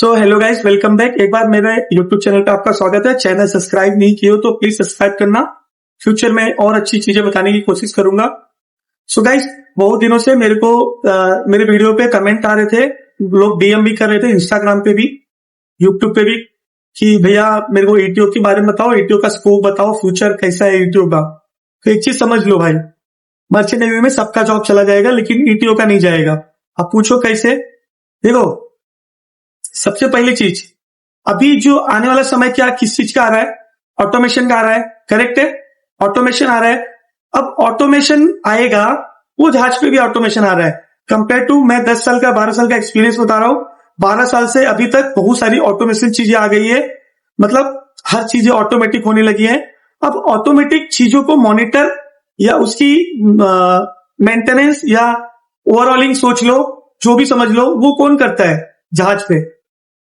So hello guys, welcome back. एक बार मेरे YouTube channel पे आपका स्वागत है। चैनल सब्सक्राइब नहीं किए हो तो प्लीज सब्सक्राइब करना। फ्यूचर में और अच्छी चीजें बताने की कोशिश करूंगा। सो गाइस, बहुत दिनों से मेरे को मेरे वीडियो पे कमेंट आ रहे थे, लोग डीएम भी कर रहे थे, इंस्टाग्राम पे भी, यूट्यूब पे भी, कि भैया मेरे को ईटीओ के बारे में बताओ, ईटीओ का स्कोप बताओ, फ्यूचर कैसा है ईटीओ का। तो एक चीज समझ लो भाई, मर्चेंट नेवी में सबका जॉब चला जाएगा लेकिन ईटीओ का नहीं जाएगा। अब पूछो कैसे? देखो, सबसे पहली चीज, अभी जो आने वाला समय क्या किस चीज का आ रहा है? ऑटोमेशन का आ रहा है, करेक्ट है? ऑटोमेशन आ रहा है। अब ऑटोमेशन आएगा, वो जहाज पे भी ऑटोमेशन आ रहा है। कंपेयर टू, मैं 10 साल का 12 साल का एक्सपीरियंस बता रहा हूं, 12 साल से अभी तक बहुत सारी ऑटोमेशन चीजें आ गई है। मतलब हर चीजें ऑटोमेटिक होने लगी है। अब ऑटोमेटिक चीजों को मॉनिटर या उसकी मेंटेनेंस या ओवरऑलिंग सोच लो, जो भी समझ लो, वो कौन करता है जहाज पे?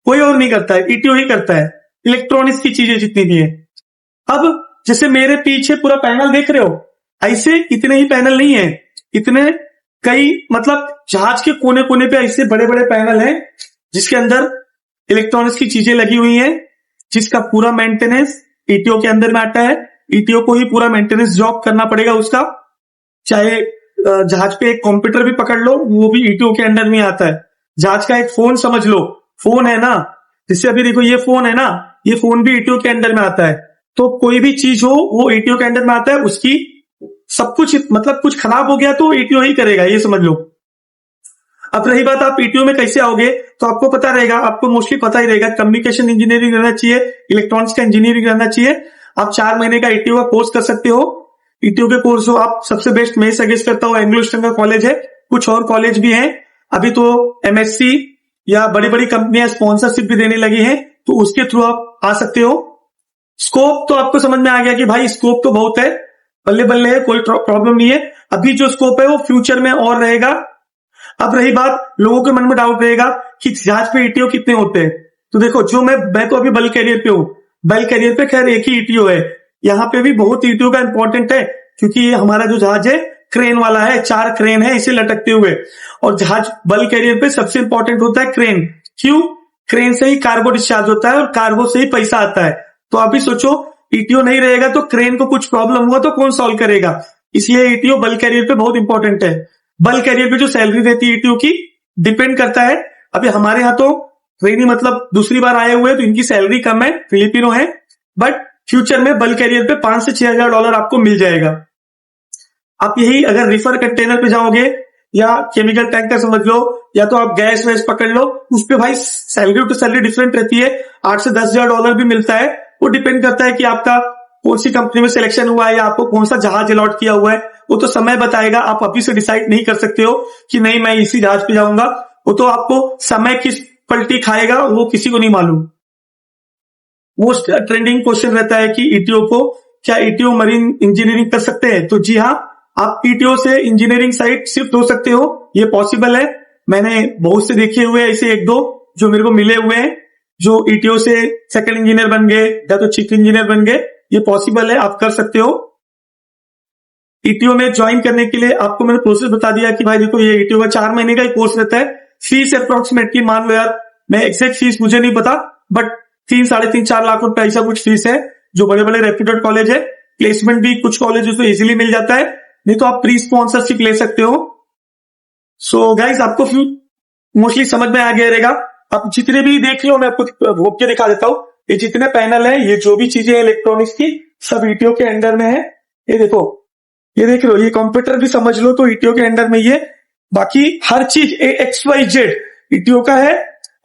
कोई और नहीं करता है, ईटीओ ही करता है। इलेक्ट्रॉनिक्स की चीजें जितनी भी है। अब जैसे मेरे पीछे पूरा पैनल देख रहे हो, ऐसे इतने ही पैनल नहीं है, इतने कई, मतलब जहाज के कोने कोने पे ऐसे बड़े बड़े पैनल हैं जिसके अंदर इलेक्ट्रॉनिक्स की चीजें लगी हुई हैं, जिसका पूरा मेंटेनेंस ईटीओ के अंदर में आता है। ईटीओ को ही पूरा मेंटेनेंस जॉब करना पड़ेगा उसका। चाहे जहाज पे एक कंप्यूटर भी पकड़ लो, वो भी ईटीओ के अंडर में आता है। जहाज का एक फोन समझ लो, फोन है ना, जिससे अभी देखो ये फोन है ना, ये फोन भी ईटीओ के अंडर में आता है। तो कोई भी चीज हो वो ईटीओ के अंडर में आता है, उसकी सब कुछ, मतलब कुछ खराब हो गया तो ईटीओ ही करेगा, ये समझ लो। अब रही बात, आप ईटीओ में कैसे आओगे, तो आपको पता रहेगा, आपको मोस्टली पता ही रहेगा, कम्युनिकेशन इंजीनियरिंग रहना चाहिए, इलेक्ट्रॉनिक्स का इंजीनियरिंग रहना चाहिए। आप 4 महीने का ईटीओ का कोर्स कर सकते हो। ईटीओ के कोर्स हो आप, सबसे बेस्ट मैं सजेस्ट करता हूँ, एंग्लो स्टर्न का कॉलेज है, कुछ और कॉलेज भी हैं। अभी तो एमएससी या बड़ी बड़ी कंपनियां स्पॉन्सरशिप भी देने लगी हैं, तो उसके थ्रू आप आ सकते हो। स्कोप तो आपको समझ में आ गया कि भाई स्कोप तो बहुत है, बल्ले बल्ले है, कोई प्रॉब्लम नहीं है। अभी जो स्कोप है वो फ्यूचर में और रहेगा। अब रही बात, लोगों के मन में डाउट रहेगा कि जहाज पे ईटीओ कितने होते हैं। तो देखो, जो मैं तो अभी बल्क कैरियर पे हूँ, बल्क कैरियर पे खैर एक ही ईटीओ है। यहाँ पे भी बहुत ईटीओ का इंपॉर्टेंट है, क्योंकि ये हमारा जो जहाज है क्रेन वाला है, 4 क्रेन है इसे लटकते हुए। और जहाज बल्क कैरियर पे सबसे इंपॉर्टेंट होता है क्रेन। क्यों? क्रेन से ही कार्गो डिस्चार्ज होता है और कार्गो से ही पैसा आता है। तो अभी सोचो, ईटीओ नहीं रहेगा तो क्रेन को कुछ प्रॉब्लम हुआ तो कौन सॉल्व करेगा? इसलिए ईटीओ बल्क कैरियर पे बहुत इंपॉर्टेंट है। बल्क कैरियर पे जो सैलरी रहती है ईटीओ की, डिपेंड करता है। अभी हमारे यहाँ तो ट्रेनी, मतलब दूसरी बार आए हुए, तो इनकी सैलरी कम है, फिलिपिनो है, बट फ्यूचर में बल्क कैरियर पे 5 से 6 हजार डॉलर आपको मिल जाएगा। आप यही अगर रिफर कंटेनर पे जाओगे या केमिकल टैंकर समझ लो, या तो आप गैस वैस पकड़ लो, उस पे भाई सैलरी टू सैलरी डिफरेंट रहती है। 8 से 10 हजार डॉलर भी मिलता है। वो डिपेंड करता है कि आपका कौन सी कंपनी में सिलेक्शन हुआ है या आपको कौन सा जहाज अलॉट किया हुआ है। वो तो समय बताएगा, आप अभी से डिसाइड नहीं कर सकते हो कि नहीं मैं इसी जहाज पे जाऊंगा। वो तो आपको समय किस पलटी खाएगा वो किसी को नहीं मालूम। वो ट्रेंडिंग क्वेश्चन रहता है कि ईटीओ को, क्या ईटीओ मरीन इंजीनियरिंग कर सकते हैं? तो जी हाँ, आप ईटीओ से इंजीनियरिंग साइड शिफ्ट हो सकते हो, ये पॉसिबल है। मैंने बहुत से देखे हुए ऐसे 1-2 जो मेरे को मिले हुए हैं, जो ईटीओ से सेकंड इंजीनियर बन गए या तो चीफ इंजीनियर बन गए। ये पॉसिबल है, आप कर सकते हो। ईटीओ में ज्वाइन करने के लिए आपको मैंने प्रोसेस बता दिया कि भाई देखो, ये ईटीओ का 4 महीने का ही कोर्स रहता है। फीस अप्रोक्सीमेटली मान लो यार, मैं एग्जैक्ट फीस मुझे नहीं पता, बट 3-4.5 लाख रुपए ऐसा कुछ फीस है, जो बड़े बड़े रेप्यूटेड कॉलेज है। प्लेसमेंट भी कुछ कॉलेज उसमें इजीली मिल जाता है, नहीं तो आप प्री स्पॉन्सरशिप ले सकते हो। सो गाइस, आपको मोस्टली समझ में आ गया रहेगा। अब जितने भी देख लो, मैं आपको घूम के दिखा देता हूँ। ये जितने पैनल है, ये जो भी चीजें हैं इलेक्ट्रॉनिक्स की, सब ईटीओ के अंडर में है। ये देखो, ये देख लो, ये कंप्यूटर भी समझ लो तो ईटीओ के अंडर में ये। बाकी हर चीज XYZ ईटीओ का है,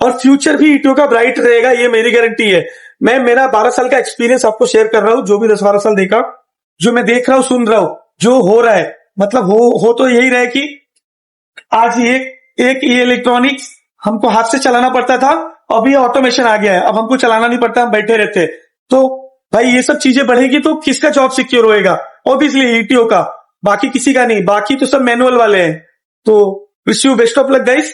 और फ्यूचर भी ईटीओ का ब्राइट रहेगा, ये मेरी गारंटी है। मैं मेरा 12 साल का एक्सपीरियंस आपको शेयर कर रहा हूं, जो भी 10-12 साल देखा, जो मैं देख रहा हूं, सुन रहा हूं, जो हो रहा है। मतलब हो तो यही रहा है कि आज एक ये इलेक्ट्रॉनिक्स हमको हाथ से चलाना पड़ता था, अभी ऑटोमेशन आ गया है, अब हमको चलाना नहीं पड़ता, हम बैठे रहते। तो भाई ये सब चीजें बढ़ेगी तो किसका जॉब सिक्योर होएगा? ऑब्वियसली ईटीओ का, बाकी किसी का नहीं। बाकी तो सब मैनुअल वाले हैं। तो wish you best of luck guys.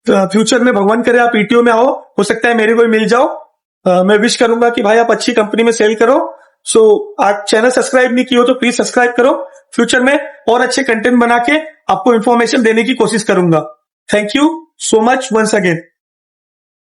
Future में भगवान करे आप ईटीओ में आओ, हो सकता है मेरे को मिल जाओ। मैं विश करूंगा कि भाई आप अच्छी कंपनी में सेल करो। सो आज चैनल सब्सक्राइब नहीं किया हो तो प्लीज सब्सक्राइब करो। फ्यूचर में और अच्छे कंटेंट बना के आपको इंफॉर्मेशन देने की कोशिश करूंगा। Thank you so much once again.